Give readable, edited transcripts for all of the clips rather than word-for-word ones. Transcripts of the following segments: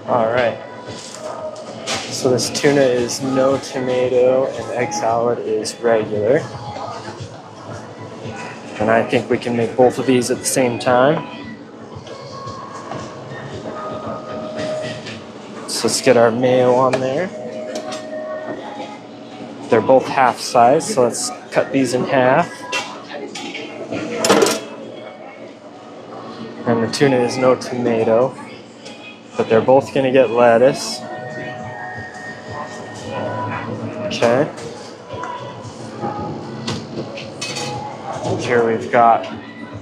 All right. So this tuna is no tomato and egg salad is regular. And I think we can make both of these at the same time. So let's get our mayo on there. They're both half size, so let's cut these in half. And the tuna is no tomato, but they're both gonna get lettuce. Okay. Here we've got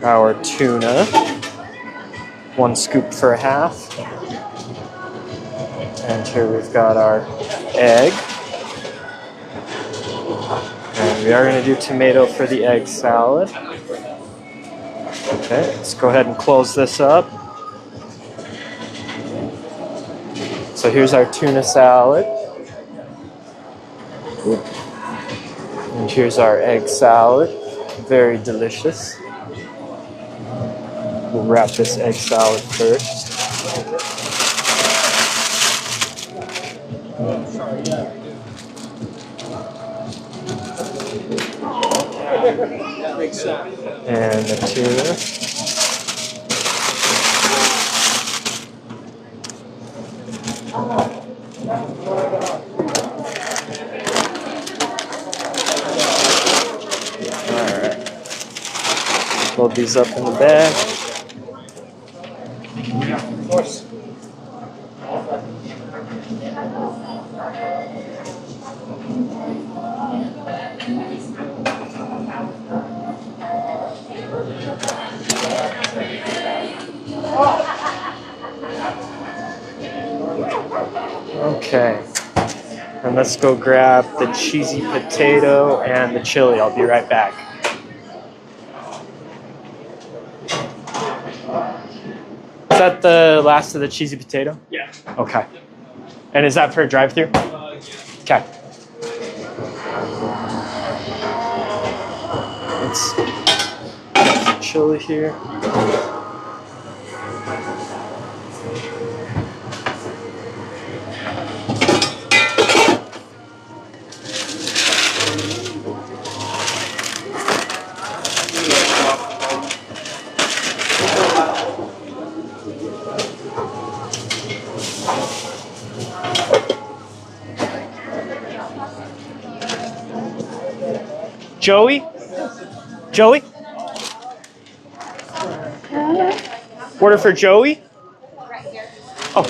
our tuna, 1 scoop for a half. And here we've got our egg. And we are going to do tomato for the egg salad. Okay, let's go ahead and close this up. So here's our tuna salad. And here's our egg salad. Very delicious. We'll wrap this egg salad first. And the tuna. Alright. Load these up in the bag. Of course. Okay, and let's go grab the cheesy potato and the chili. I'll be right back. Is that the last of the cheesy potato? Yeah. Okay. And is that for a drive-thru? Yeah. Okay. Let's get the chili here. Joey? Joey? Order for Joey? Oh,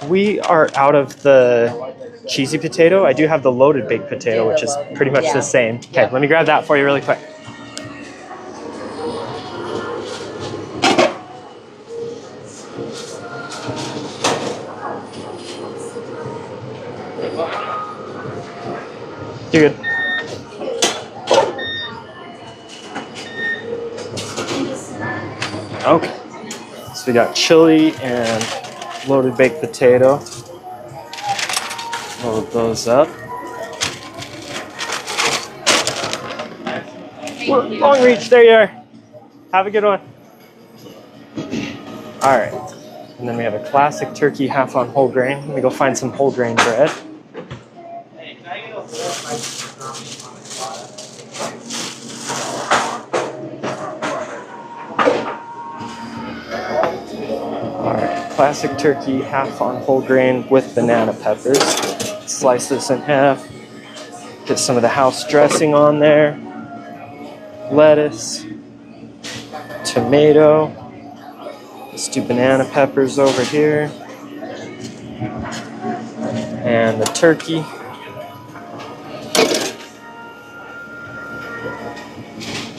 we are out of the cheesy potato. I do have the loaded baked potato, which is pretty much the same. Okay, let me grab that for you really quick. You're good. Okay, so we got chili and loaded baked potato. Load those up. Long reach, there you are. Have a good one. All right, and then we have a classic turkey half on whole grain. Let me go find some whole grain bread. Classic turkey, half on whole grain with banana peppers. Slice this in half. Get some of the house dressing on there. Lettuce. Tomato. Let's do banana peppers over here. And the turkey.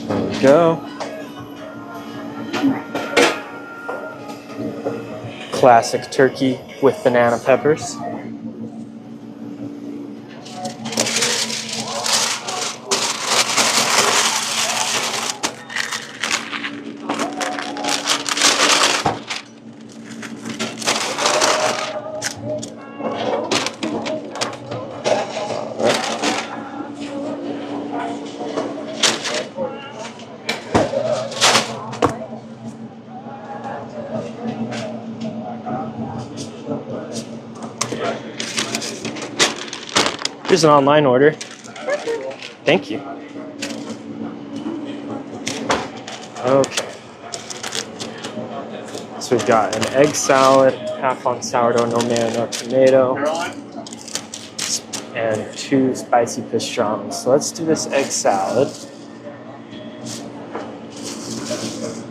There we go. Classic turkey with banana peppers. Here's an online order. Thank you. Okay. So we've got an egg salad, half on sourdough, no mayo, no tomato, and 2 spicy pastrami. So let's do this egg salad.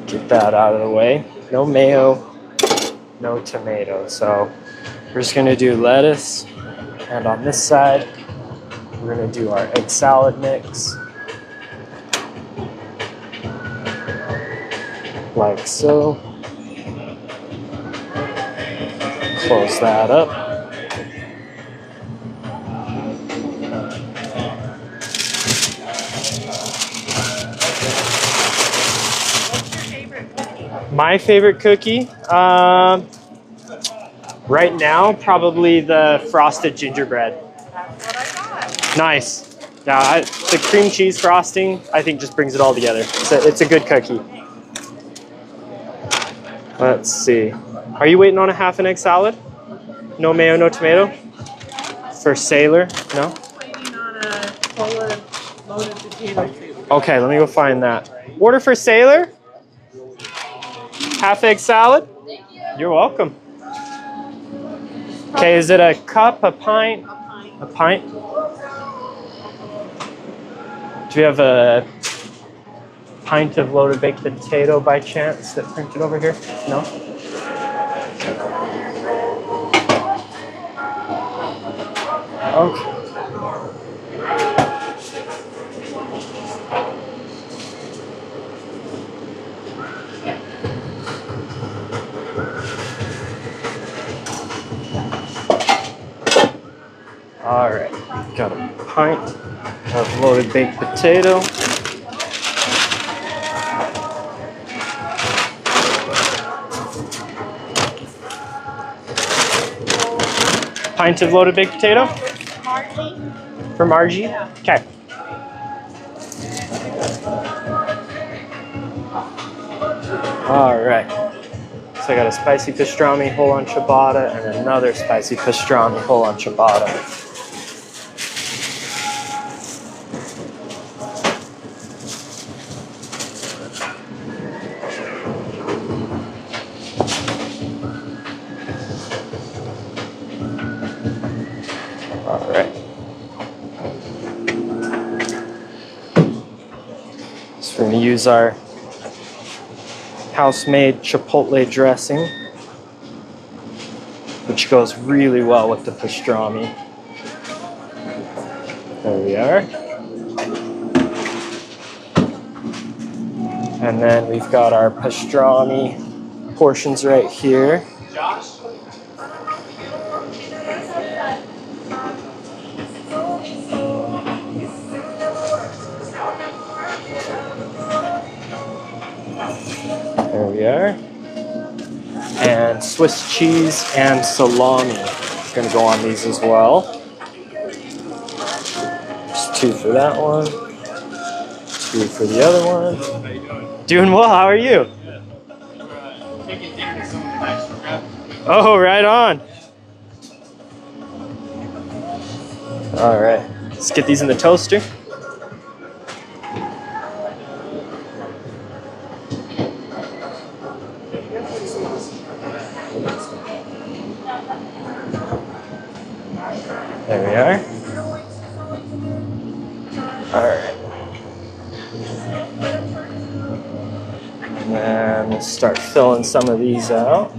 Get that out of the way. No mayo, no tomato. So we're just gonna do lettuce, and on this side, we're gonna do our egg salad mix. Like so. Close that up. My favorite cookie? Right now, probably the frosted gingerbread. That's what I got. Nice. Yeah, the cream cheese frosting, I think, just brings it all together. It's a good cookie. Let's see. Are you waiting on a half an egg salad? No mayo, no tomato? For Sailor? No? Waiting on a cola loaded potato soup. Okay, let me go find that. Order for Sailor? Half egg salad? You're welcome. Okay, is it a cup, a pint? A pint. Do you have a pint of loaded baked potato by chance that printed over here? No? Okay. All right, got a pint of loaded baked potato. Pint of loaded baked potato? Margie? For Margie? Yeah. Okay. All right. So I got a spicy pastrami whole on ciabatta and another spicy pastrami whole on ciabatta. All right. So we're going to use our house-made chipotle dressing, which goes really well with the pastrami. There we are. And then we've got our pastrami portions right here. There we are. And Swiss cheese and salami is going to go on these as well. Just 2 for that one. 2 for the other one. Doing well, how are you? Oh, right on. All right, let's get these in the toaster. There we are. All right. And then we'll start filling some of these out.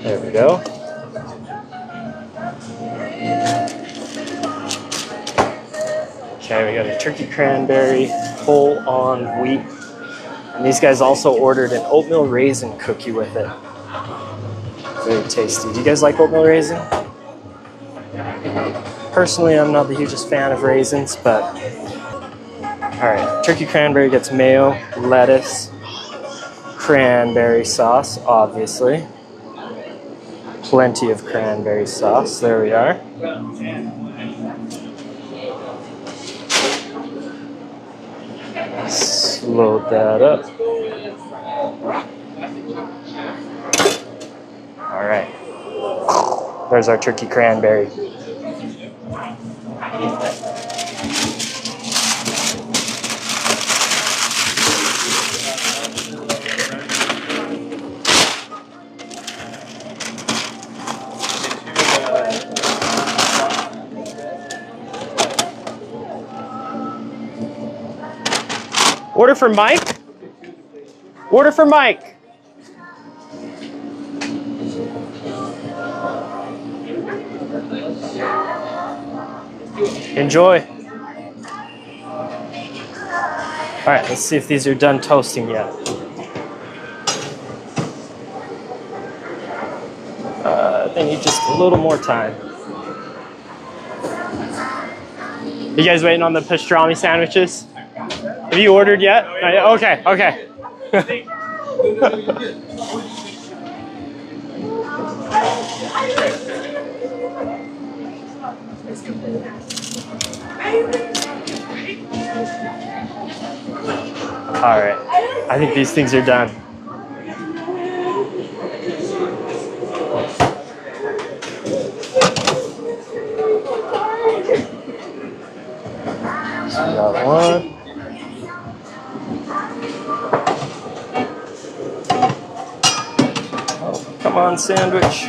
There we go. Okay, we got a turkey cranberry whole on wheat. And these guys also ordered an oatmeal raisin cookie with it. Very tasty. Do you guys like oatmeal raisin? Personally, I'm not the hugest fan of raisins, but alright, turkey cranberry gets mayo, lettuce, cranberry sauce, obviously. plenty of cranberry sauce. There we are. Let's load that up. All right. There's our turkey cranberry. Order for Mike? Order for Mike. Enjoy. All right, let's see if these are done toasting yet. They need just a little more time. You guys waiting on the pastrami sandwiches? Have you ordered yet? Okay, okay. All right, I think these things are done. So we got one. Oh, come on, sandwich.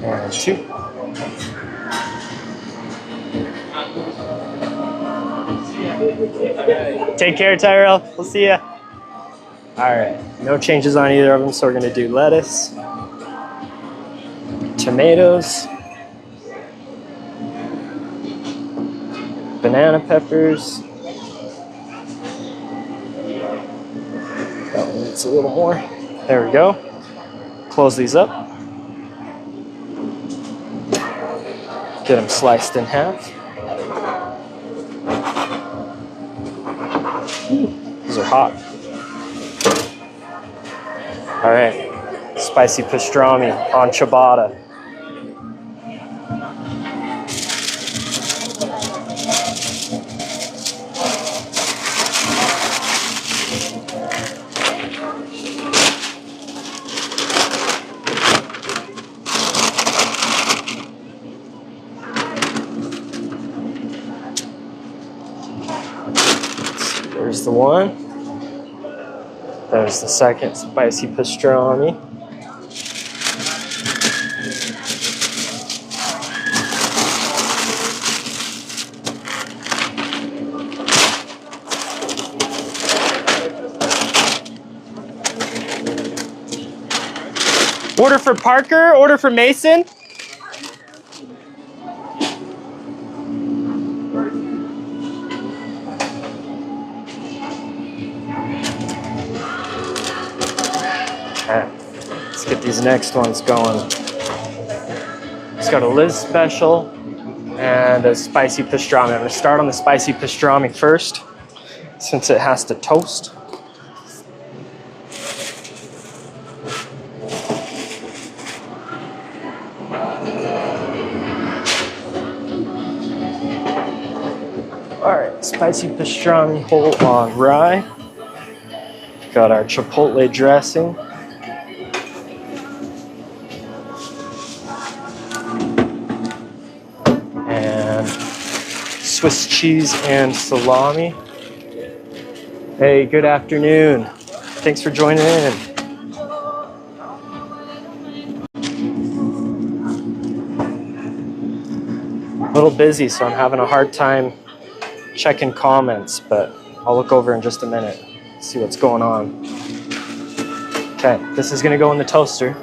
And two. Take care, Tyrell. We'll see ya. All right, no changes on either of them, so we're gonna do lettuce, tomatoes, banana peppers. That one needs a little more. There we go. Close these up. Get them sliced in half. These are hot. All right, spicy pastrami on ciabatta. There's the one. There's the second spicy pastrami. Order for Parker, order for Mason. Okay, let's get these next ones going. It's got a Liz special and a spicy pastrami. I'm gonna start on the spicy pastrami first, since it has to toast. All right, spicy pastrami whole on rye. Got our chipotle dressing. And Swiss cheese and salami. Hey, good afternoon. Thanks for joining in. A little busy, so I'm having a hard time checking comments, but I'll look over in just a minute, see what's going on. Okay, this is gonna go in the toaster.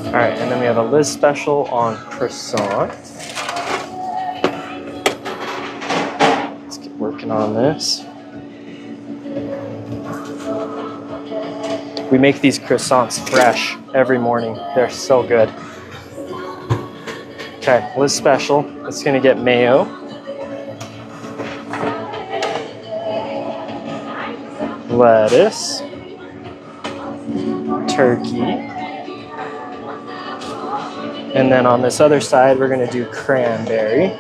All right, and then we have a Liz special on croissant. Let's get working on this. We make these croissants fresh every morning. They're so good. Okay, Liz Special. It's gonna get mayo. Lettuce. Turkey. And then on this other side, we're gonna do cranberry.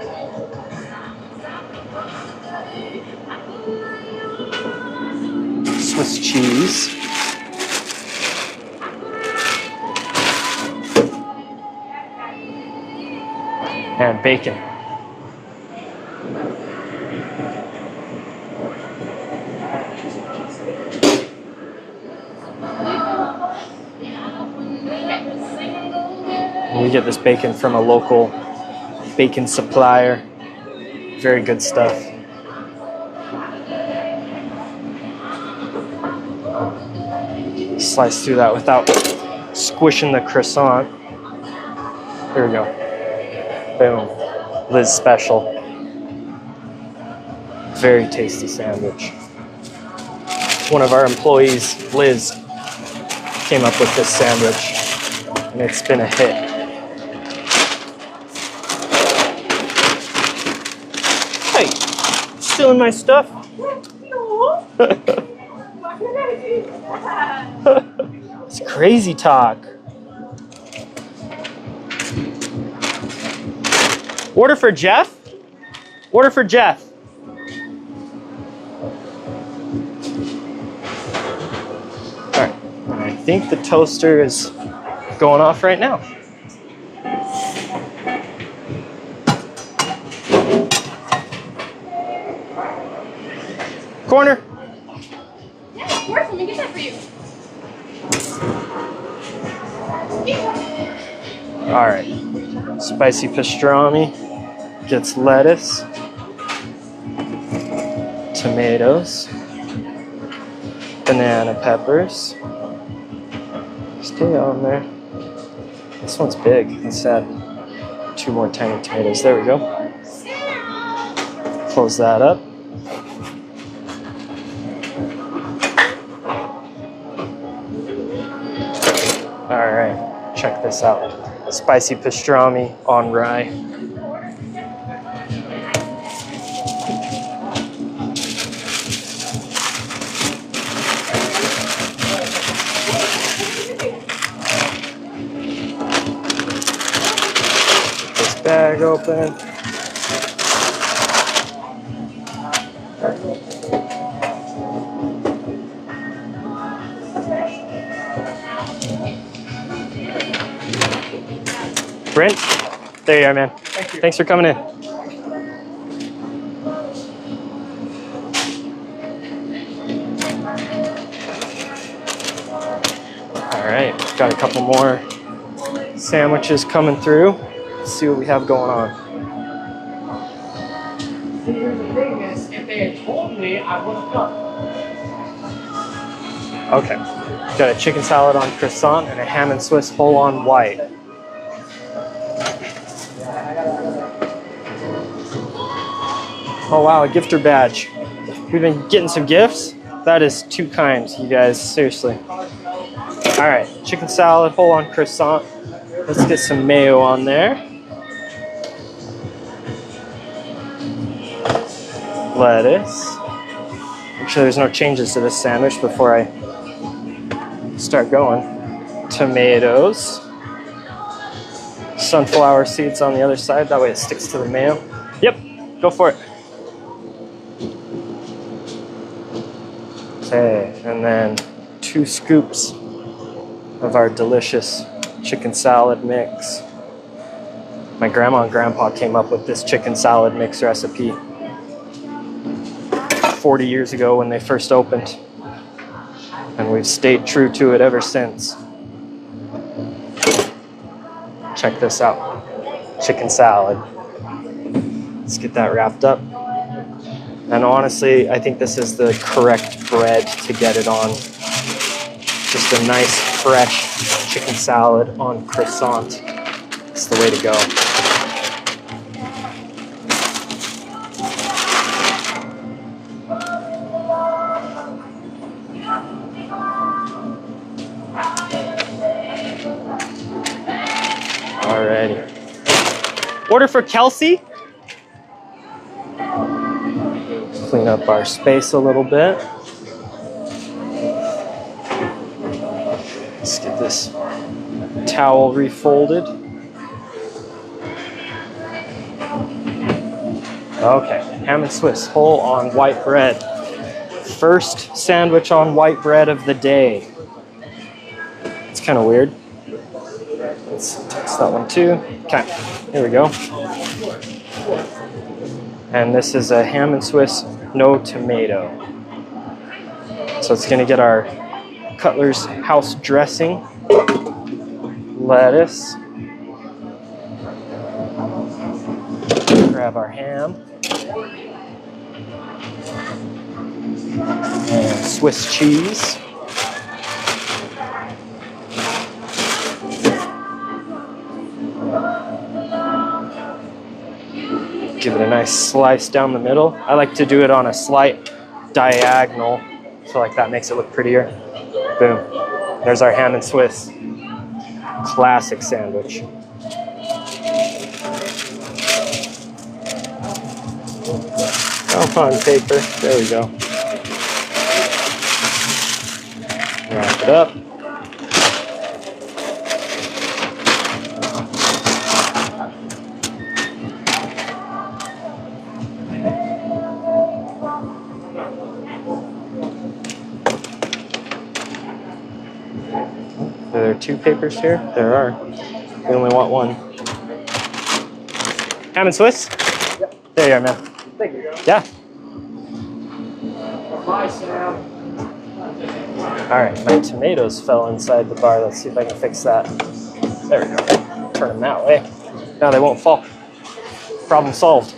Swiss cheese. And bacon. We get this bacon from a local bacon supplier. Very good stuff. Slice through that without squishing the croissant. Here we go. Boom. Liz Special. Very tasty sandwich. One of our employees, Liz, came up with this sandwich, and it's been a hit. Hey, stealing my stuff? No. It's crazy talk. Order for Jeff? Order for Jeff. All right, and I think the toaster is going off right now. Corner. Yeah, of course. Let me get that for you. All right, spicy pastrami gets lettuce, tomatoes, banana peppers. Stay on there. This one's big. Let's add 2 more tiny tomatoes. There we go. Close that up. All right, check this out. Spicy pastrami on rye. Get this bag open. Brent, there you are, man. Thank you. Thanks for coming in. All right, got a couple more sandwiches coming through. Let's see what we have going on. See, here's the thing is, if they had told me, I would have come. Okay, got a chicken salad on croissant and a ham and Swiss whole on white. Oh wow, a gifter badge. We've been getting some gifts. That is too kind, you guys, seriously. All right, chicken salad, whole on croissant. Let's get some mayo on there. Lettuce. Make sure there's no changes to this sandwich before I start going. Tomatoes. Sunflower seeds on the other side, that way it sticks to the mayo. Yep, go for it. Okay, and then 2 scoops of our delicious chicken salad mix. My grandma and grandpa came up with this chicken salad mix recipe 40 years ago when they first opened. And we've stayed true to it ever since. Check this out. Chicken salad. Let's get that wrapped up. And honestly, I think this is the correct bread to get it on. Just a nice, fresh chicken salad on croissant. It's the way to go. Order for Kelsey. Clean up our space a little bit. Let's get this towel refolded. Okay, ham and Swiss, whole on white bread. First sandwich on white bread of the day. It's kind of weird. Let's test that one too. Okay, here we go. And this is a ham and Swiss, no tomato. So it's gonna get our Cutler's house dressing, lettuce, grab our ham, and Swiss cheese. Give it a nice slice down the middle. I like to do it on a slight diagonal. I feel like that makes it look prettier. Boom. There's our ham and Swiss. Classic sandwich. Come on, paper. There we go. Wrap it up. Are there 2 papers here? There are. We only want 1. Ham and Swiss? Yep. There you are, man. Thank you. Yeah. Bye, Sam. Alright, my tomatoes fell inside the bar. Let's see if I can fix that. There we go. Turn them that way. Now they won't fall. Problem solved.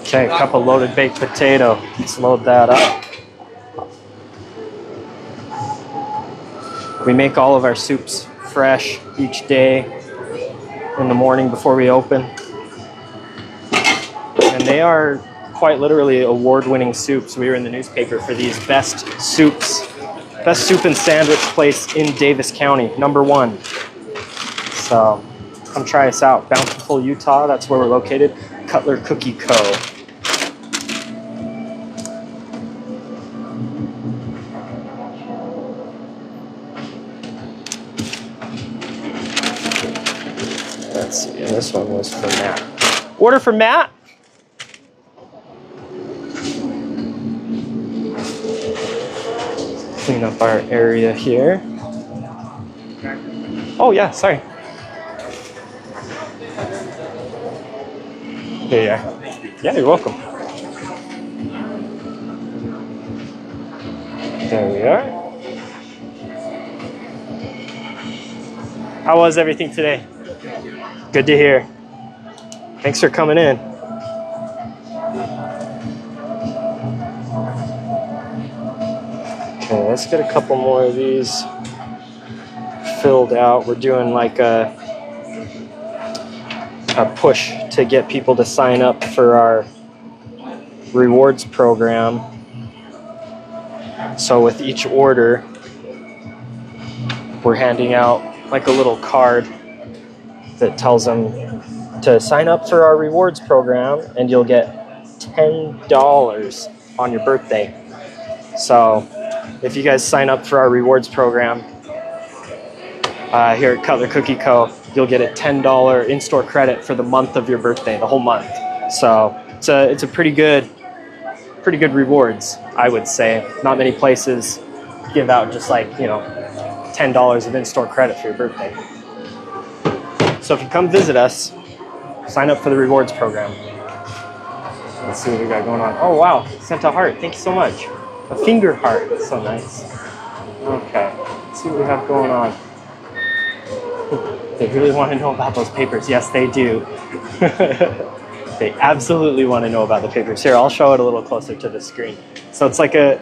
Okay, a cup of loaded baked potato. Let's load that up. We make all of our soups fresh each day in the morning before we open. And they are quite literally award-winning soups. We were in the newspaper for these best soups. Best soup and sandwich place in Davis County, #1. So come try us out. Bountiful, Utah, that's where we're located. Cutler Cookie Co. Let's see, and this one was for Matt. Order for Matt? Clean up our area here. Oh yeah, sorry. There you are. Yeah, you're welcome. There we are. How was everything today? Good to hear. Thanks for coming in. Okay, let's get a couple more of these filled out. We're doing like a push to get people to sign up for our rewards program. So with each order, we're handing out like a little card that tells them to sign up for our rewards program and you'll get $10 on your birthday. So if you guys sign up for our rewards program here at Cutler Cookie Co., you'll get a $10 in-store credit for the month of your birthday, the whole month. So it's a pretty good rewards, I would say. Not many places give out just like, you know, $10 of in-store credit for your birthday. So if you come visit us, sign up for the rewards program. Let's see what we got going on. Oh wow, sent a heart. Thank you so much. A finger heart. That's so nice. Okay, let's see what we have going on. They really want to know about those papers. Yes, they do. They absolutely want to know about the papers. Here, I'll show it a little closer to the screen. So it's like a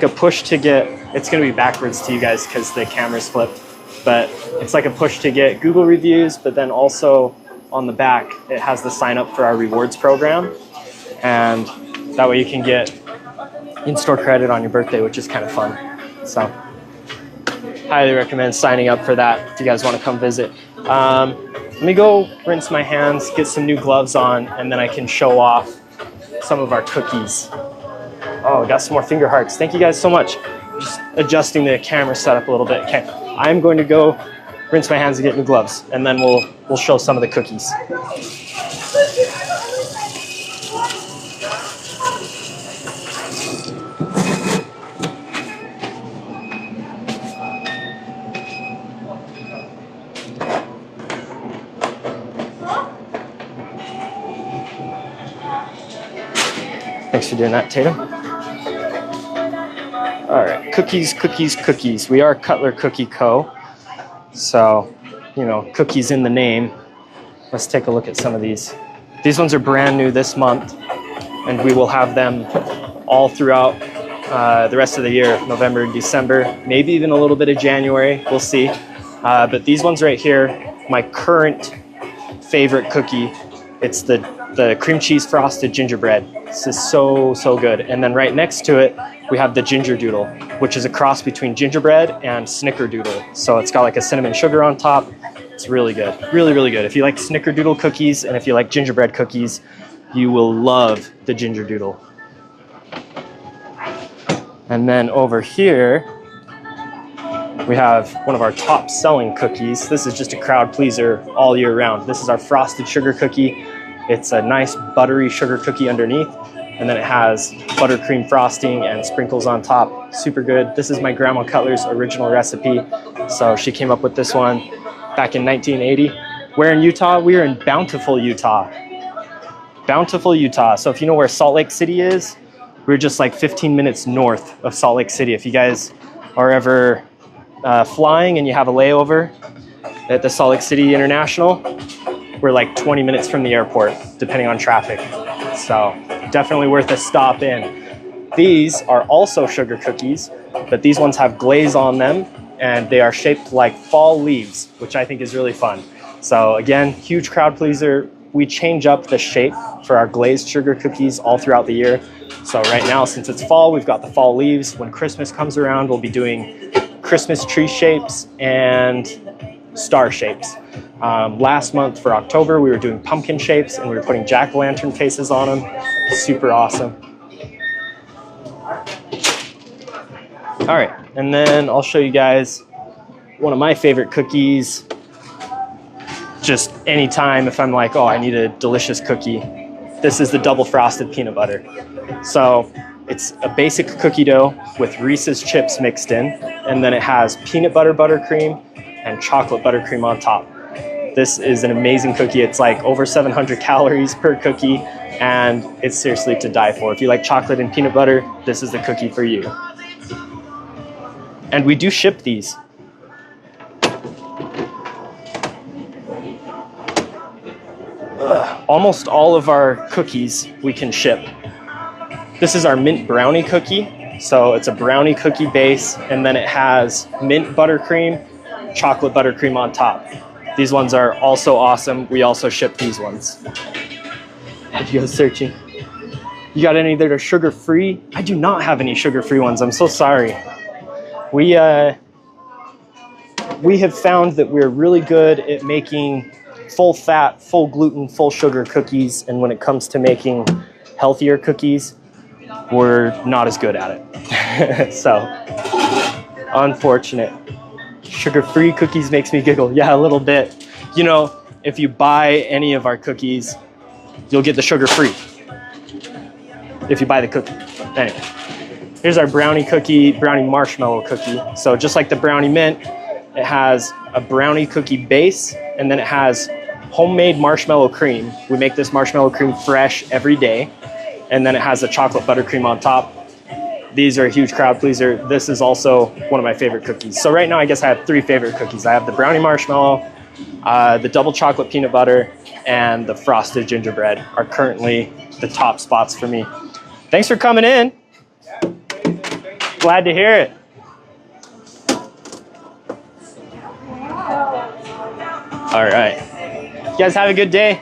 push to get, it's going to be backwards to you guys because the camera's flipped, but it's like a push to get Google reviews, but then also on the back, it has the sign up for our rewards program. And that way you can get in-store credit on your birthday, which is kind of fun. So highly recommend signing up for that if you guys want to come visit. Let me go rinse my hands, get some new gloves on, and then I can show off some of our cookies. Oh, got some more finger hearts. Thank you guys so much. Just adjusting the camera setup a little bit. Okay, I'm going to go rinse my hands and get new gloves, and then we'll show some of the cookies. Thanks for doing that, Tatum. All right, cookies, cookies, cookies. We are Cutler Cookie Co. So, you know, cookies in the name. Let's take a look at some of these. These ones are brand new this month, and we will have them all throughout the rest of the year, November and December, maybe even a little bit of January, we'll see. But these ones right here, my current favorite cookie, it's the cream cheese frosted gingerbread. This is so, so good. And then right next to it, we have the ginger doodle, which is a cross between gingerbread and snickerdoodle. So it's got like a cinnamon sugar on top. It's really good, really, really good. If you like snickerdoodle cookies and if you like gingerbread cookies, you will love the ginger doodle. And then over here, we have one of our top selling cookies. This is just a crowd pleaser all year round. This is our frosted sugar cookie. It's a nice buttery sugar cookie underneath, and then it has buttercream frosting and sprinkles on top. Super good. This is my Grandma Cutler's original recipe. So she came up with this one back in 1980. Where in Utah? We are in Bountiful, Utah. Bountiful, Utah. So if you know where Salt Lake City is, we're just like 15 minutes north of Salt Lake City. If you guys are ever flying and you have a layover at the Salt Lake City International, we're like 20 minutes from the airport, depending on traffic. So definitely worth a stop in. These are also sugar cookies, but these ones have glaze on them, and they are shaped like fall leaves, which I think is really fun. So again, huge crowd pleaser. We change up the shape for our glazed sugar cookies all throughout the year. So right now, since it's fall, we've got the fall leaves. When Christmas comes around, we'll be doing Christmas tree shapes and star shapes. Last month for October, we were doing pumpkin shapes and we were putting jack-o'-lantern faces on them. Super awesome. All right, and then I'll show you guys one of my favorite cookies. Just anytime if I'm like, oh, I need a delicious cookie. This is the double frosted peanut butter. So it's a basic cookie dough with Reese's chips mixed in, and then it has peanut butter buttercream and chocolate buttercream on top. This is an amazing cookie. It's like over 700 calories per cookie, and it's seriously to die for. If you like chocolate and peanut butter, this is the cookie for you. And we do ship these. Almost all of our cookies we can ship. This is our mint brownie cookie. So it's a brownie cookie base, and then it has mint buttercream, chocolate buttercream on top. These ones are also awesome. We also ship these ones. If you go searching. You got any that are sugar-free? I do not have any sugar-free ones. I'm so sorry. We have found that we're really good at making full fat, full gluten, full sugar cookies, and when it comes to making healthier cookies, we're not as good at it. So, unfortunate. Sugar-free cookies makes me giggle. Yeah, a little bit. You know, if you buy any of our cookies, you'll get the sugar-free. If you buy the cookie. Anyway, here's our brownie cookie, brownie marshmallow cookie. So just like the brownie mint, it has a brownie cookie base, and then it has homemade marshmallow cream. We make this marshmallow cream fresh every day, and then it has a chocolate buttercream on top. These are a huge crowd pleaser. This is also one of my favorite cookies. So right now, I guess I have three favorite cookies. I have the brownie marshmallow, the double chocolate peanut butter, and the frosted gingerbread are currently the top spots for me. Thanks for coming in. Glad to hear it. All right. You guys have a good day.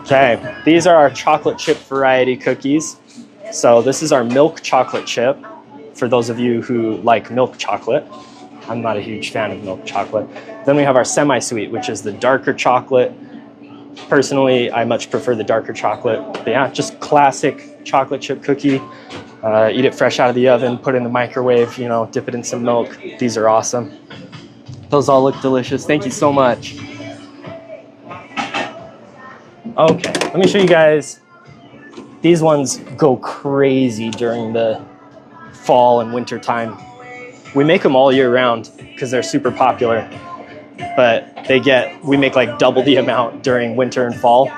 Okay, these are our chocolate chip variety cookies. So this is our milk chocolate chip, for those of you who like milk chocolate. I'm not a huge fan of milk chocolate. Then we have our semi-sweet, which is the darker chocolate. Personally, I much prefer the darker chocolate. But yeah, just classic chocolate chip cookie. Eat it fresh out of the oven, put it in the microwave, you know, dip it in some milk. These are awesome. Those all look delicious. Thank you so much. Okay, let me show you guys. These ones go crazy during the fall and winter time. We make them all year round because they're super popular, but we make like double the amount during winter and fall.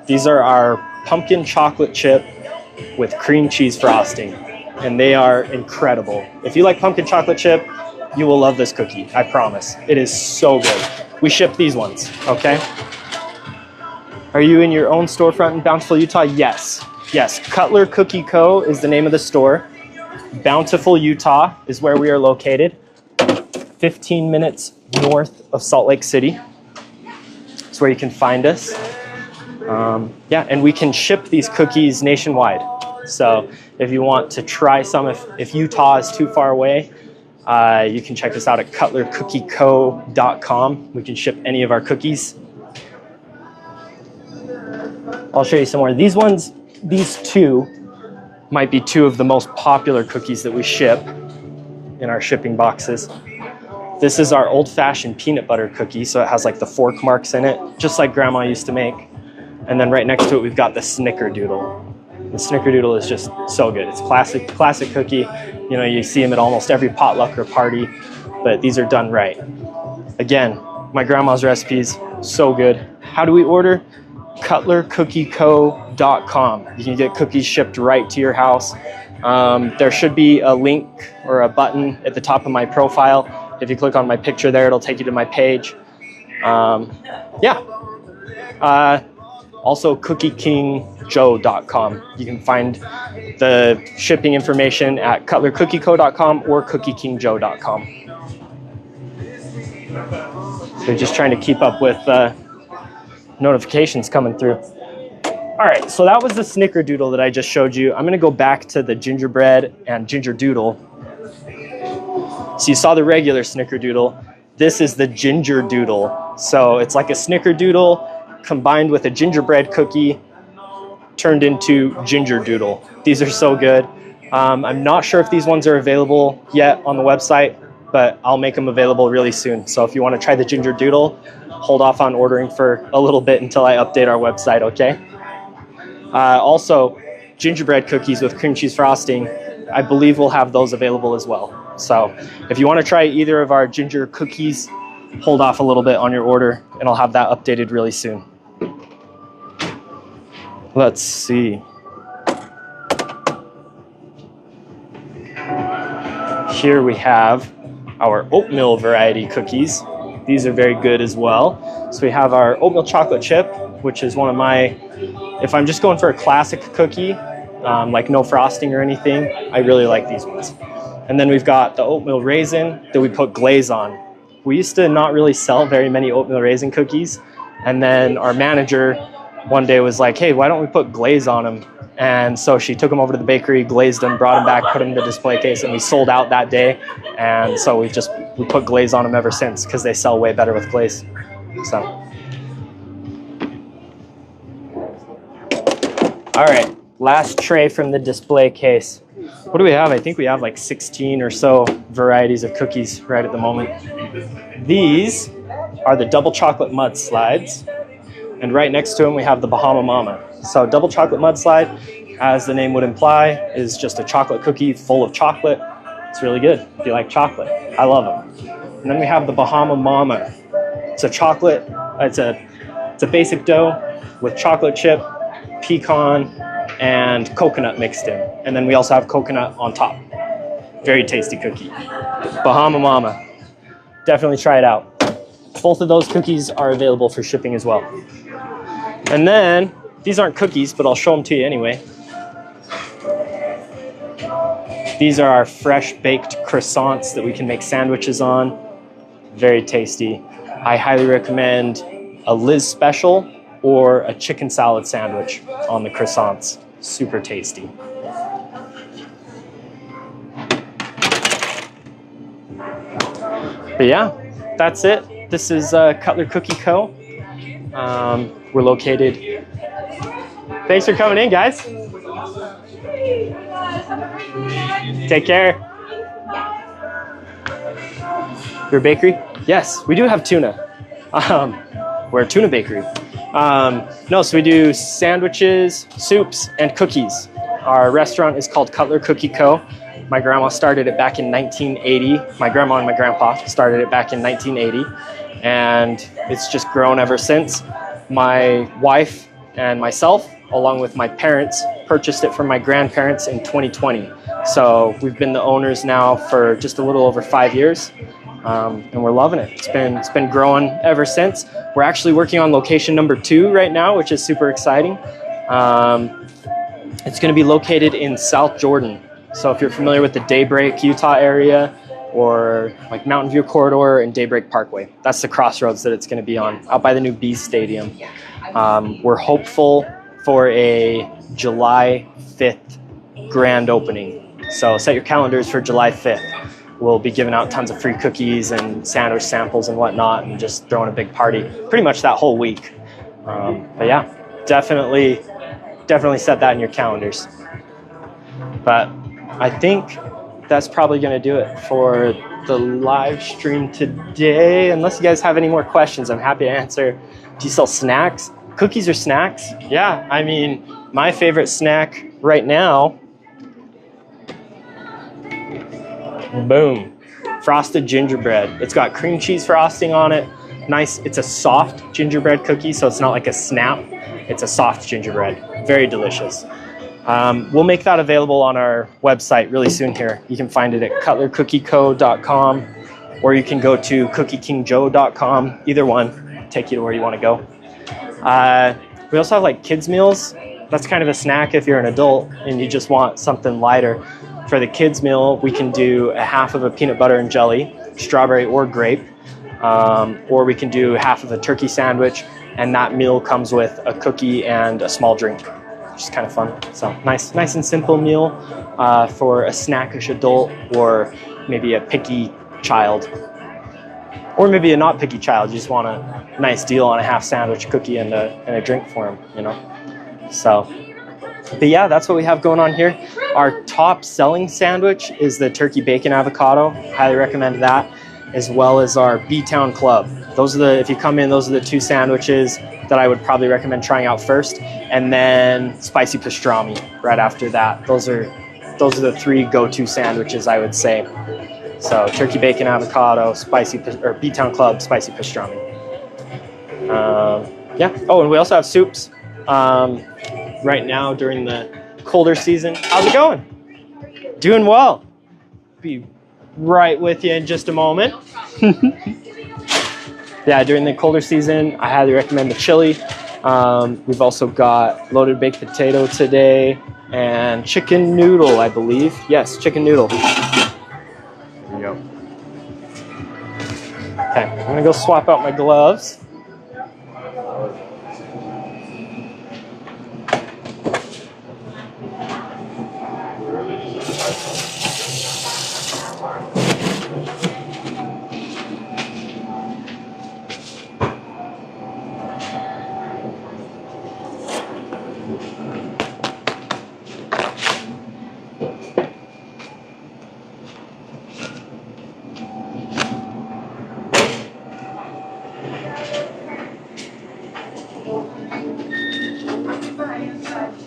These are our pumpkin chocolate chip with cream cheese frosting, and they are incredible. If you like pumpkin chocolate chip, you will love this cookie, I promise. It is so good. We ship these ones, okay? Are you in your own storefront in Bountiful, Utah? Yes. Yes, Cutler Cookie Co. is the name of the store. Bountiful, Utah is where we are located. 15 minutes north of Salt Lake City. That's where you can find us. Yeah, and we can ship these cookies nationwide. So if you want to try some, if Utah is too far away, you can check us out at cutlercookieco.com. We can ship any of our cookies. I'll show you some more. These ones, these two might be two of the most popular cookies that we ship in our shipping boxes. This is our old-fashioned peanut butter cookie, so it has like the fork marks in it, just like Grandma used to make. And then right next to it, we've got the Snickerdoodle. The Snickerdoodle is just so good. It's classic cookie. You know, you see them at almost every potluck or party, but these are done right. Again, my grandma's recipes, so good. How do we order? cutlercookieco.com. You can get cookies shipped right to your house. There should be a link or a button at the top of my profile. If you click on my picture there, it'll take you to my page. Yeah. Also, CookieKingJoe.com. You can find the shipping information at cutlercookieco.com or CookieKingJoe.com. So just trying to keep up with notifications coming through. All right, so that was the Snickerdoodle that I just showed you. I'm gonna go back to the gingerbread and ginger doodle. So you saw the regular Snickerdoodle. This is the ginger doodle. So it's like a Snickerdoodle combined with a gingerbread cookie turned into ginger doodle. These are so good. I'm not sure if these ones are available yet on the website, but I'll make them available really soon. So if you want to try the ginger doodle, hold off on ordering for a little bit until I update our website, okay? Also, gingerbread cookies with cream cheese frosting, I believe we'll have those available as well. So if you want to try either of our ginger cookies, hold off a little bit on your order, and I'll have that updated really soon. Let's see. Here we have our oatmeal variety cookies. These are very good as well. So we have our oatmeal chocolate chip, which is one of my, if I'm just going for a classic cookie, like no frosting or anything, I really like these ones. And then we've got the oatmeal raisin that we put glaze on. We used to not really sell very many oatmeal raisin cookies. And then our manager one day was like, hey, why don't we put glaze on them? And so she took them over to the bakery, glazed them, brought them back, put them in the display case, and we sold out that day. And so we put glaze on them ever since because they sell way better with glaze. So. All right, last tray from the display case. What do we have? I think we have like 16 or so varieties of cookies right at the moment. These are the double chocolate mudslides. And right next to them, we have the Bahama Mama. So double chocolate mudslide, as the name would imply, is just a chocolate cookie full of chocolate. It's really good if you like chocolate. I love them. And then we have the Bahama Mama. It's a chocolate, it's a basic dough with chocolate chip, pecan, and coconut mixed in. And then we also have coconut on top. Very tasty cookie. Bahama Mama. Definitely try it out. Both of those cookies are available for shipping as well. And then, these aren't cookies, but I'll show them to you anyway. These are our fresh baked croissants that we can make sandwiches on. Very tasty. I highly recommend a Liz Special or a chicken salad sandwich on the croissants. Super tasty. But yeah, that's it. This is Cutler Cookie Co. We're located. Thanks for coming in, guys. Take care. Your bakery? Yes, we do have tuna. We're a tuna bakery. No, so we do sandwiches, soups, and cookies. Our restaurant is called Cutler Cookie Co. My grandma started it back in 1980. My grandma and my grandpa started it back in 1980, and it's just grown ever since. My wife and myself, along with my parents, purchased it from my grandparents in 2020. So we've been the owners now for just a little over 5 years, and we're loving it. It's been growing ever since. We're actually working on location number 2 right now, which is super exciting. It's going to be located in South Jordan. So if you're familiar with the Daybreak, Utah area, or like Mountain View Corridor and Daybreak Parkway, that's the crossroads that it's going to be on, out by the new Bees Stadium. We're hopeful for a July 5th grand opening. So set your calendars for July 5th. We'll be giving out tons of free cookies and sandwich samples and whatnot, and just throwing a big party pretty much that whole week. But yeah, definitely set that in your calendars. But I think that's probably going to do it for the live stream today. Unless you guys have any more questions, I'm happy to answer. Do you sell snacks? Cookies or snacks? Yeah, I mean, my favorite snack right now, boom, frosted gingerbread. It's got cream cheese frosting on it. Nice, it's a soft gingerbread cookie, so it's not like a snap. It's a soft gingerbread. Very delicious. We'll make that available on our website really soon here. You can find it at cutlercookieco.com, or you can go to cookieKingJoe.com. Either one, take you to where you want to go. We also have like kids meals. That's kind of a snack if you're an adult and you just want something lighter. For the kids meal, we can do a half of a peanut butter and jelly, strawberry or grape, or we can do half of a turkey sandwich, and that meal comes with a cookie and a small drink. Which is kind of fun. So nice and simple meal for a snackish adult, or maybe a picky child, or maybe a not picky child. You just want a nice deal on a half sandwich, cookie, and a drink for them, you know. So, but yeah, that's what we have going on here. Our top selling sandwich is the turkey bacon avocado. Highly recommend that, as well as our B-Town Club. Those are if you come in, those are the 2 sandwiches that I would probably recommend trying out first, and then spicy pastrami right after that. Those are the 3 go-to sandwiches, I would say. So turkey bacon avocado, or B-Town Club, spicy pastrami. Yeah. Oh, and we also have soups right now during the colder season. How's it going? Doing well. Be right with you in just a moment. Yeah, during the colder season, I highly recommend the chili. We've also got loaded baked potato today and chicken noodle, I believe. Yes, chicken noodle. There you go. Okay, I'm gonna go swap out my gloves.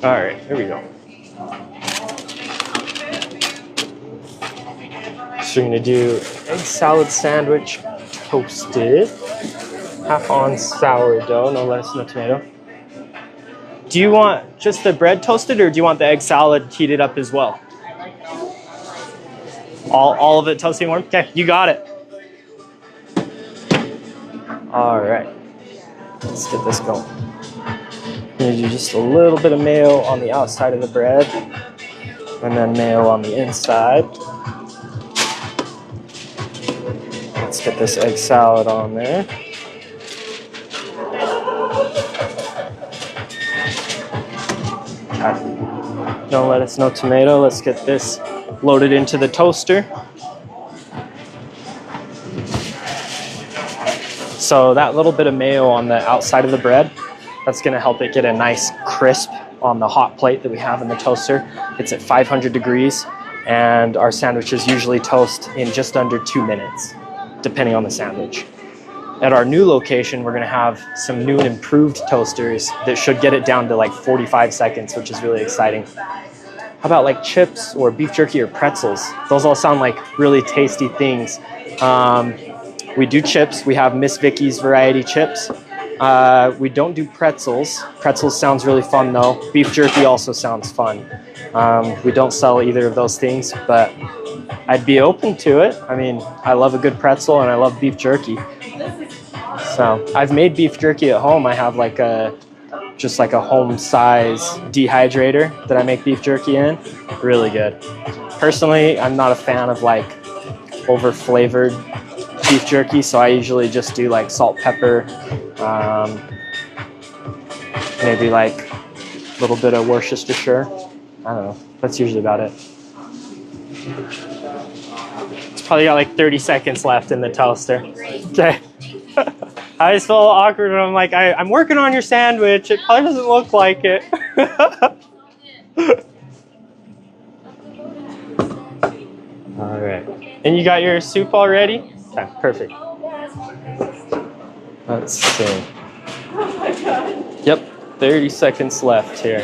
All right, here we go. So we're gonna do egg salad sandwich, toasted, half on sourdough, no lettuce, no tomato. Do you want just the bread toasted, or do you want the egg salad heated up as well? All of it toasting warm? Okay, you got it. All right, let's get this going. I'm gonna do just a little bit of mayo on the outside of the bread, and then mayo on the inside. Let's get this egg salad on there. Okay. No lettuce, no tomato. Let's get this loaded into the toaster. So that little bit of mayo on the outside of the bread, that's gonna help it get a nice crisp on the hot plate that we have in the toaster. It's at 500 degrees, and our sandwiches usually toast in just under 2 minutes, depending on the sandwich. At our new location, we're gonna have some new and improved toasters that should get it down to like 45 seconds, which is really exciting. How about like chips or beef jerky or pretzels? Those all sound like really tasty things. We do chips. We have Miss Vicky's variety chips. We don't do pretzels. Pretzels sounds really fun though. Beef jerky also sounds fun. We don't sell either of those things, but I'd be open to it. I mean, I love a good pretzel and I love beef jerky. So I've made beef jerky at home. I have like just like a home size dehydrator that I make beef jerky in. Really good. Personally, I'm not a fan of like over flavored beef jerky, so I usually just do like salt, pepper, maybe like a little bit of Worcestershire. I don't know. That's usually about it. It's probably got like 30 seconds left in the toaster. Okay. I just feel awkward when I'm like, I'm working on your sandwich. It probably doesn't look like it. All right. And you got your soup already? Okay, perfect. Let's see. Oh my god. Yep, 30 seconds left here.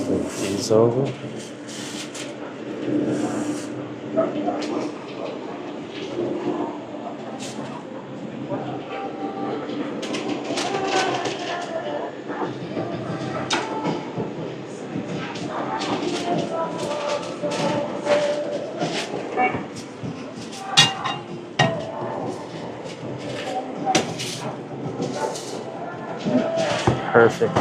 Move these over. Perfect.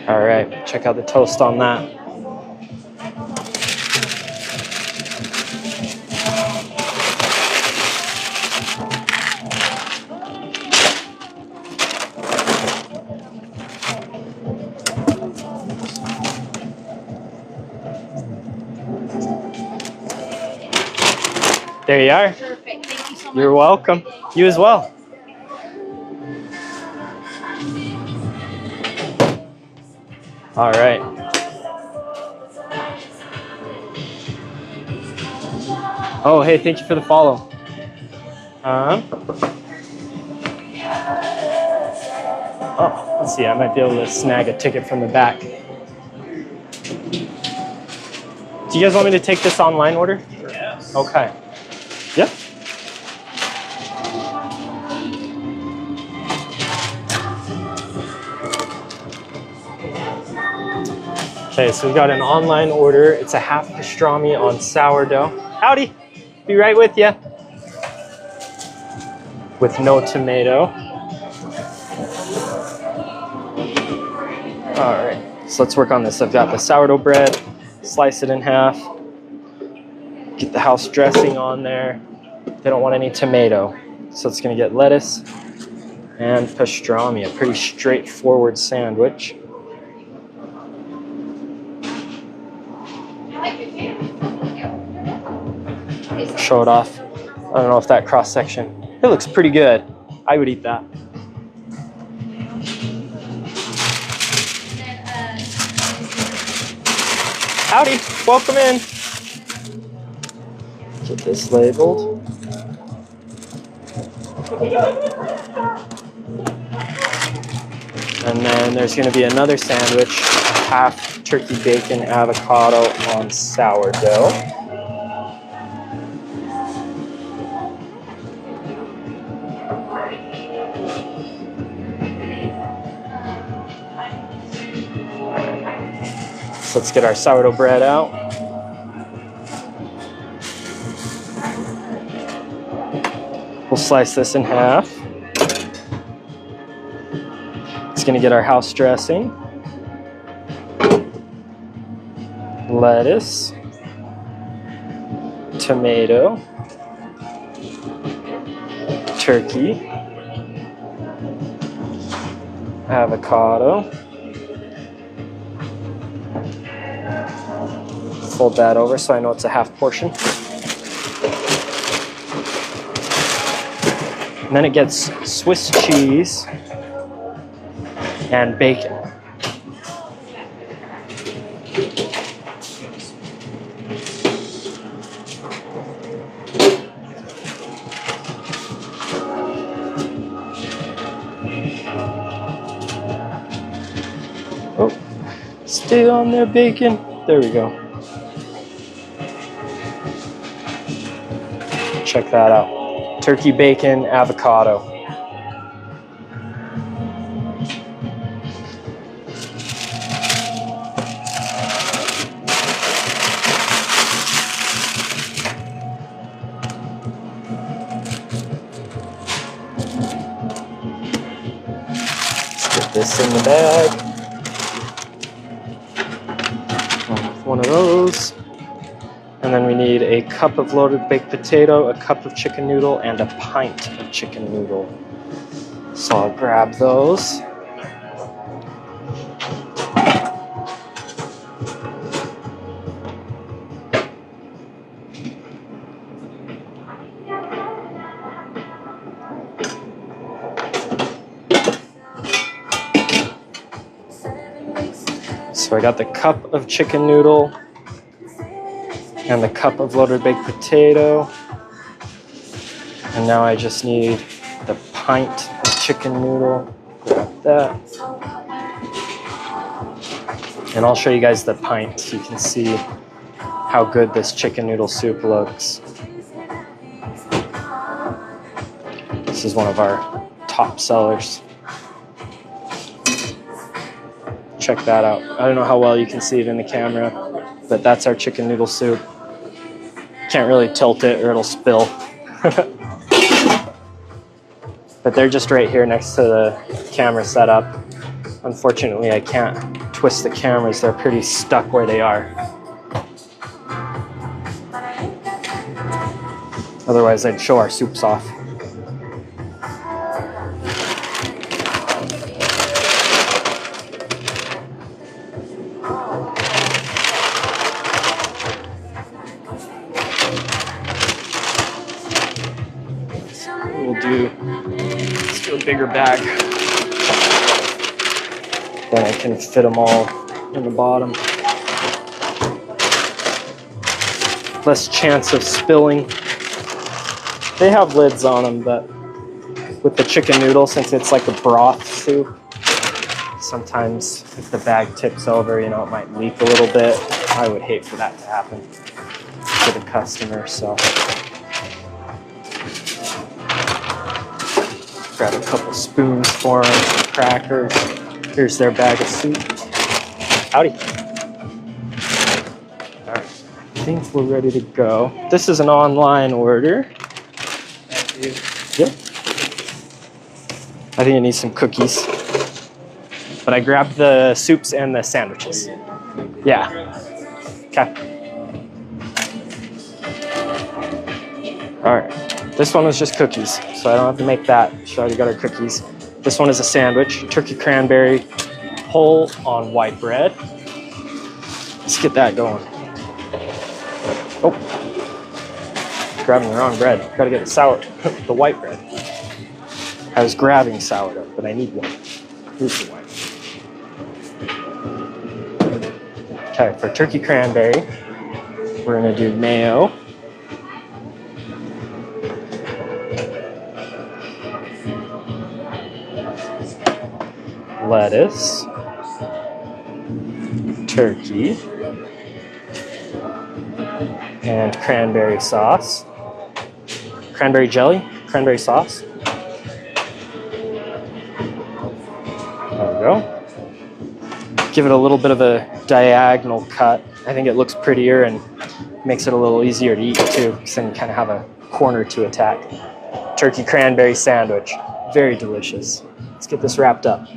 All right, check out the toast on that. There you are. Perfect. Thank you so much. You're welcome. You as well. All right. Oh, hey, thank you for the follow. Oh, let's see. I might be able to snag a ticket from the back. Do you guys want me to take this online order? Yes. Okay. Yep. Okay, so we've got an online order. It's a half pastrami on sourdough. Howdy. Be right with you. With no tomato. All right, so let's work on this. I've got the sourdough bread. Slice it in half. Get the house dressing on there. They don't want any tomato. So it's gonna get lettuce and pastrami, a pretty straightforward sandwich. Show it off. I don't know if that cross section, it looks pretty good. I would eat that. Howdy, welcome in. Get this labeled. And then there's going to be another sandwich, half turkey bacon avocado on sourdough. So let's get our sourdough bread out. We'll slice this in half. It's going to get our house dressing, lettuce, tomato, turkey, avocado. Fold that over so I know it's a half portion. And then it gets Swiss cheese and bacon. Oh, stay on there, bacon. There we go. Check that out. Turkey, bacon, avocado. Let's get this in the bag. One of those. And then we need a cup of loaded baked potato, a cup of chicken noodle, and a pint of chicken noodle. So I'll grab those. So I got the cup of chicken noodle and the cup of loaded baked potato. And now I just need the pint of chicken noodle. Grab that. And I'll show you guys the pint so you can see how good this chicken noodle soup looks. This is one of our top sellers. Check that out. I don't know how well you can see it in the camera, but that's our chicken noodle soup. Can't really tilt it or it'll spill. But they're just right here next to the camera setup. Unfortunately, I can't twist the cameras. They're pretty stuck where they are. Otherwise, I'd show our soups off. Let's do a bigger bag. Then I can fit them all in the bottom. Less chance of spilling. They have lids on them, but with the chicken noodle, since it's like a broth soup, sometimes if the bag tips over, you know, it might leak a little bit. I would hate for that to happen to the customer, so. Grab a couple spoons for them, some crackers. Here's their bag of soup. Howdy. All right, I think we're ready to go. This is an online order. Thank you. Yep. I think it needs some cookies. But I grabbed the soups and the sandwiches. Yeah. Okay. All right. This one was just cookies, so I don't have to make that. She already got her cookies. This one is a sandwich, turkey cranberry, whole on white bread. Let's get that going. Oh, grabbing the wrong bread. Gotta get the white bread. I was grabbing sourdough, but I need one. Here's the white. Okay, for turkey cranberry, we're gonna do mayo. Lettuce, turkey, and cranberry sauce. Cranberry jelly, cranberry sauce. There we go. Give it a little bit of a diagonal cut. I think it looks prettier and makes it a little easier to eat too, because then you kind of have a corner to attack. Turkey cranberry sandwich, very delicious. Let's get this wrapped up.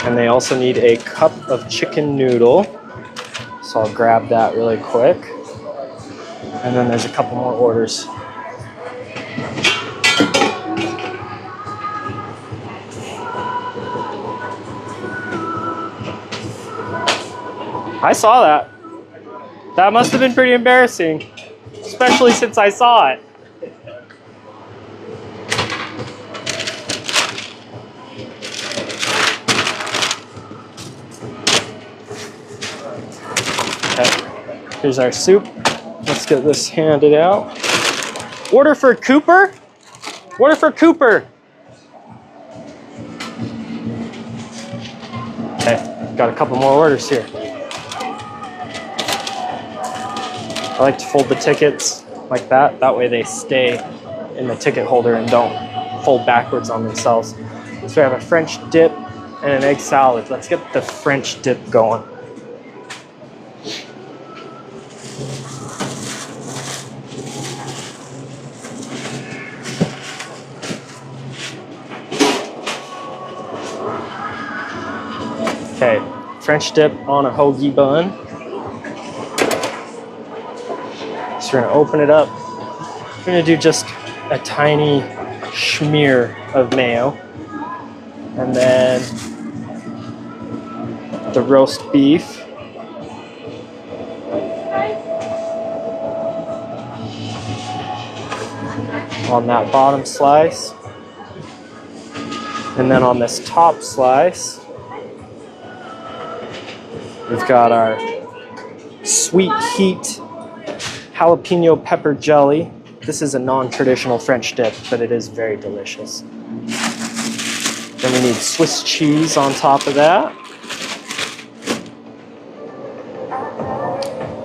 And they also need a cup of chicken noodle. So I'll grab that really quick. And then there's a couple more orders. I saw that. That must have been pretty embarrassing, especially since I saw it. Okay, here's our soup. Let's get this handed out. Order for Cooper? Order for Cooper. Okay, got a couple more orders here. I like to fold the tickets like that. That way they stay in the ticket holder and don't fold backwards on themselves. So we have a French dip and an egg salad. Let's get the French dip going. Okay, French dip on a hoagie bun. So we're gonna open it up. We're gonna do just a tiny smear of mayo. And then the roast beef. On that bottom slice. And then on this top slice, we've got our sweet heat jalapeno pepper jelly. This is a non-traditional French dip, but it is very delicious. Then we need Swiss cheese on top of that.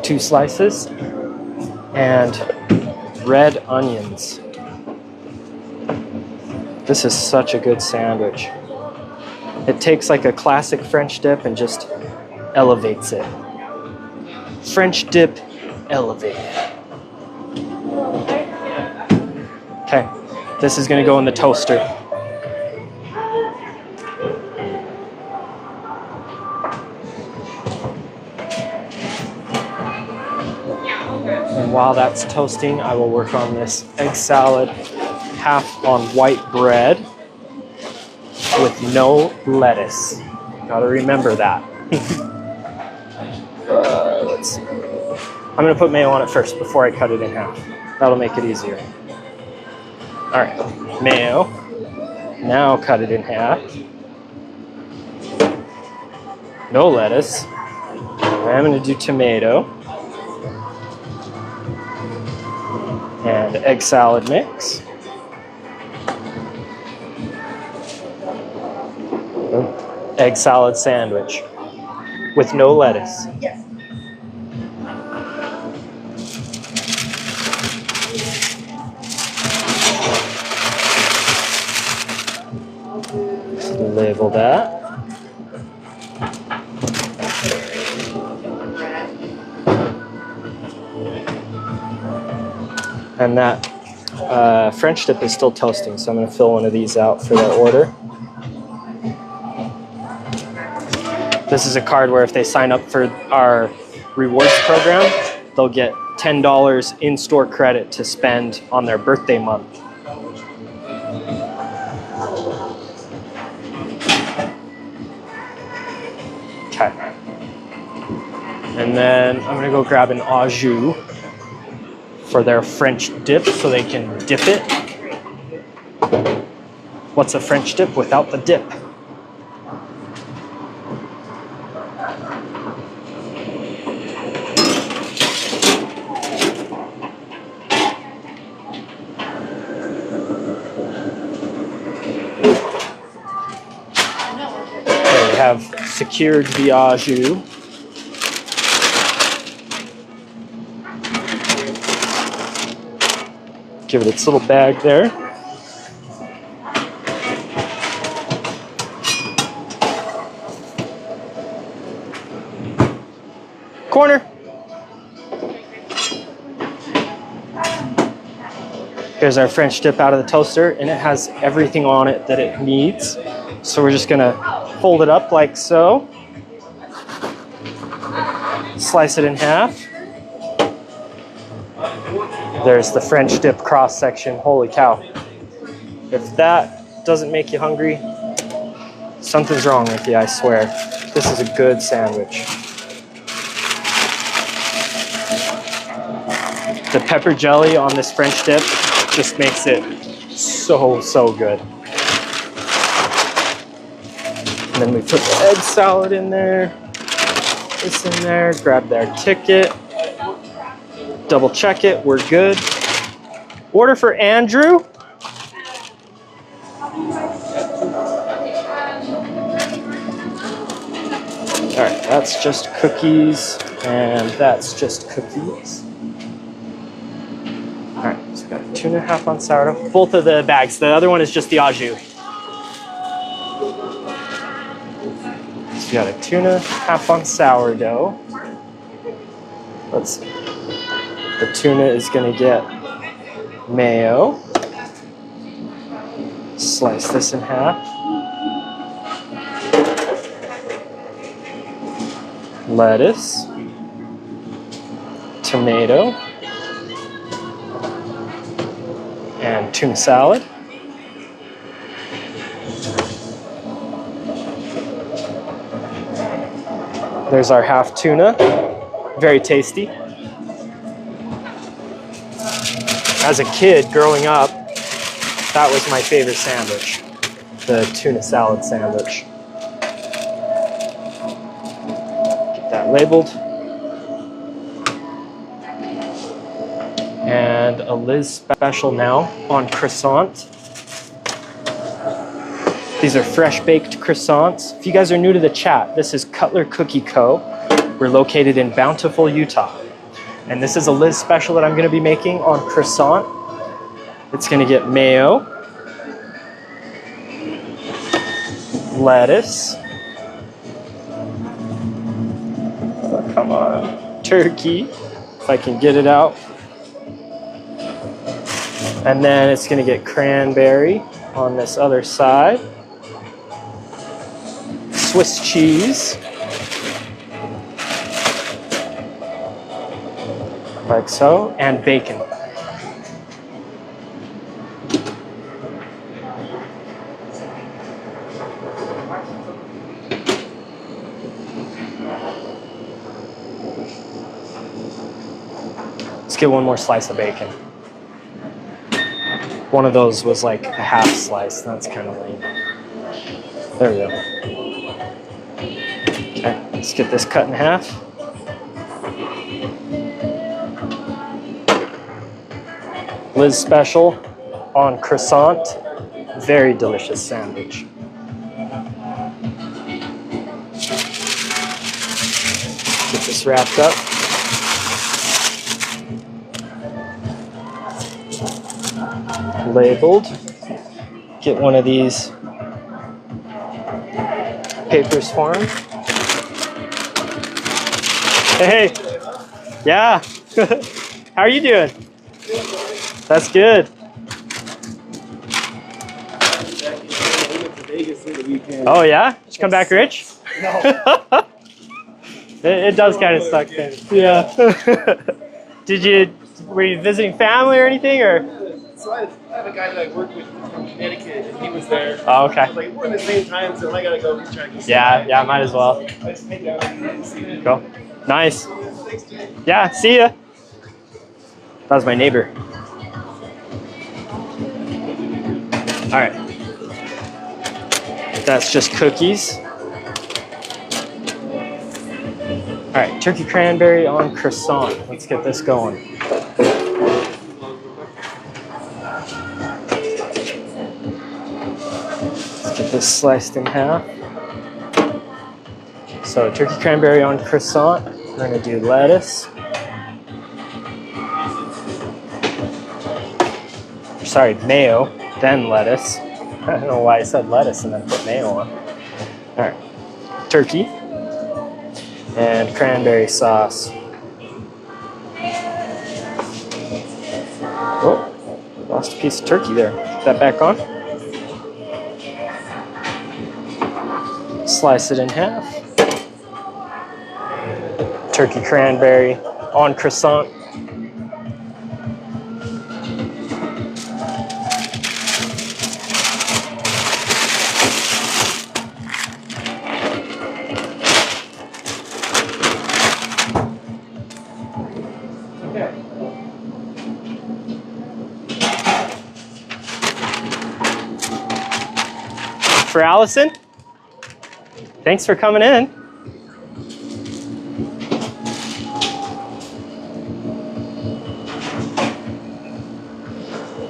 2 slices. And red onions. This is such a good sandwich. It takes like a classic French dip and just elevates it. French dip elevated. Okay, this is gonna go in the toaster. And while that's toasting, I will work on this egg salad, half on white bread with no lettuce. Gotta remember that. Let's see. I'm gonna put mayo on it first before I cut it in half. That'll make it easier. All right, mayo. Now cut it in half. No lettuce. I'm gonna do tomato. And egg salad mix. Egg salad sandwich with no lettuce. Yes. Label that. And that French dip is still toasting, so I'm going to fill one of these out for that order. This is a card where if they sign up for our rewards program, they'll get $10 in-store credit to spend on their birthday month. Okay. And then I'm going to go grab an au jus for their French dip so they can dip it. What's a French dip without the dip? Okay, we have secured the au jus. Give it its little bag there. Corner. Here's our French dip out of the toaster, and it has everything on it that it needs. So we're just gonna fold it up like so. Slice it in half. There's the French dip cross section. Holy cow. If that doesn't make you hungry, something's wrong with you, I swear. This is a good sandwich. The pepper jelly on this French dip just makes it so good. And then we put the egg salad in there, this in there, grab their ticket, double check it, we're good. Order for Andrew. All right, that's just cookies, and that's just cookies. All right, so we got a tuna half on sourdough. Both of the bags. The other one is just the au jus. So we got a tuna half on sourdough. Let's see. The tuna is gonna get mayo. Slice this in half. Lettuce, tomato, and tuna salad. There's our half tuna, very tasty. As a kid growing up, that was my favorite sandwich, the tuna salad sandwich. That labeled, and a Liz special now on croissant. These are fresh baked croissants. If you guys are new to the chat, this is Cutler Cookie Co. We're located in Bountiful, Utah. And this is a Liz special that I'm gonna be making on croissant. It's gonna get mayo, lettuce, come on, turkey, if I can get it out. And then it's gonna get cranberry on this other side. Swiss cheese. Like so, and bacon. Let's get one more slice of bacon. One of those was like a half slice. That's kind of lame. There we go. Okay, let's get this cut in half. Liz special on croissant. Very delicious sandwich. Get this wrapped up. Labeled. Get one of these papers for him. Hey, yeah. How are you doing? That's good. Oh yeah? Did you come back rich? No. It does kind of suck then. Yeah. Were you visiting family or anything, or? So I have a guy that I work with from Connecticut, and he was there. Oh, okay. I was like, we're in the same time, so I gotta go. He's trying to Yeah, might as well. I just hang out and see him. Cool. Nice. Thanks, dude. Yeah, see ya. That was my neighbor. All right. That's just cookies. All right, turkey cranberry on croissant. Let's get this going. Let's get this sliced in half. So turkey cranberry on croissant. We're gonna do lettuce. Sorry, mayo, then lettuce. I don't know why I said lettuce and then put mayo on. All right, turkey and cranberry sauce. Oh, lost a piece of turkey there. Put that back on. Slice it in half. Turkey cranberry on croissant. For Allison, thanks for coming in.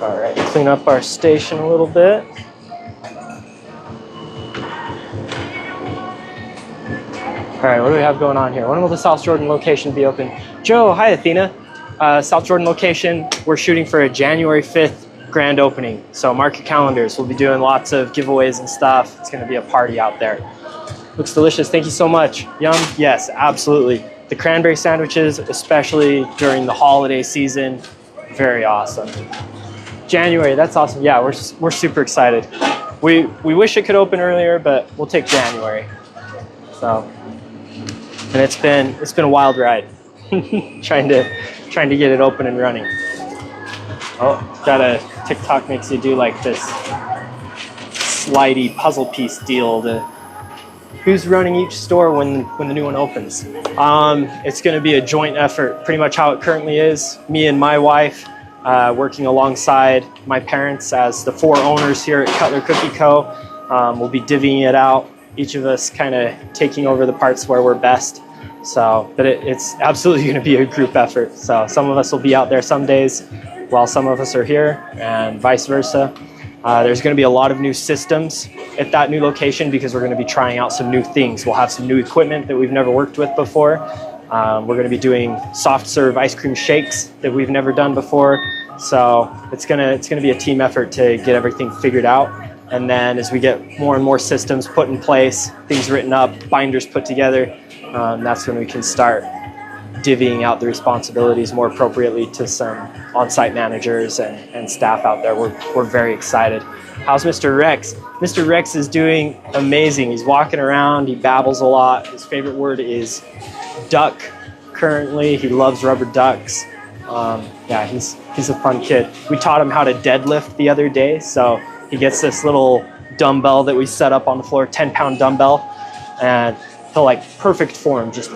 All right, clean up our station a little bit. All right, what do we have going on here? When will the South Jordan location be open? Joe, hi Athena. South Jordan location, we're shooting for a January 5th grand opening. So mark your calendars. We'll be doing lots of giveaways and stuff. It's gonna be a party out there. Looks delicious, thank you so much. Yum, yes, absolutely. The cranberry sandwiches, especially during the holiday season, very awesome. January, that's awesome. Yeah, we're super excited. We wish it could open earlier, but we'll take January. So, and it's been a wild ride, trying to get it open and running. Oh, got a TikTok makes you do like this slidey puzzle piece deal to who's running each store when the new one opens. It's going to be a joint effort, pretty much how it currently is. Me and my wife working alongside my parents as the 4 owners here at Cutler Cookie Co. We'll be divvying it out, each of us kind of taking over the parts where we're best. So, but it's absolutely going to be a group effort. So some of us will be out there some days while some of us are here, and vice versa. There's going to be a lot of new systems at that new location because we're going to be trying out some new things. We'll have some new equipment that we've never worked with before. We're going to be doing soft serve ice cream shakes that we've never done before. So it's going to be a team effort to get everything figured out. And then as we get more and more systems put in place, things written up, binders put together, that's when we can start divvying out the responsibilities more appropriately to some on-site managers and staff out there. We're very excited. How's Mr. Rex? Mr. Rex is doing amazing. He's walking around, he babbles a lot. His favorite word is duck currently. He loves rubber ducks. Yeah, he's a fun kid. We taught him how to deadlift the other day, so he gets this little dumbbell that we set up on the floor, 10-pound dumbbell, and he'll like perfect form, just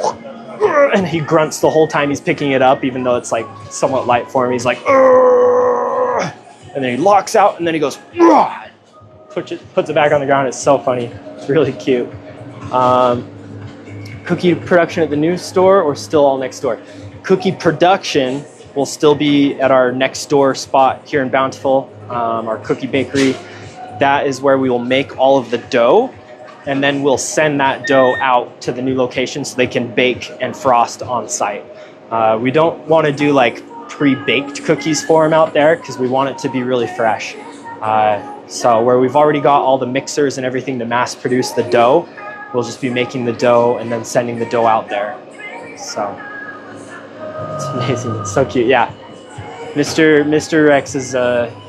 and he grunts the whole time he's picking it up, even though it's like somewhat light for him. He's like, and then he locks out, and then he goes, puts it back on the ground. It's so funny. It's really cute. Cookie production at the new store or still all next door? Cookie production will still be at our next door spot here in Bountiful, our cookie bakery. That is where we will make all of the dough, and then we'll send that dough out to the new location so they can bake and frost on site. We don't want to do like pre-baked cookies for them out there because we want it to be really fresh. So where we've already got all the mixers and everything to mass produce the dough, we'll just be making the dough and then sending the dough out there. So it's amazing. It's so cute. Yeah, Mr. Rex is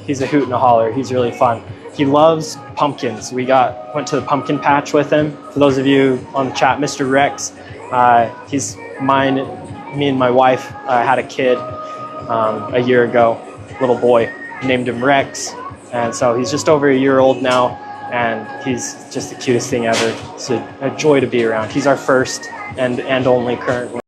he's a hoot and a holler. He's really fun. He loves pumpkins. We went to the pumpkin patch with him. For those of you on the chat, Mr. Rex, he's mine. Me and my wife had a kid a year ago, little boy, named him Rex. And so he's just over a year old now, and he's just the cutest thing ever. It's a joy to be around. He's our first and only currently.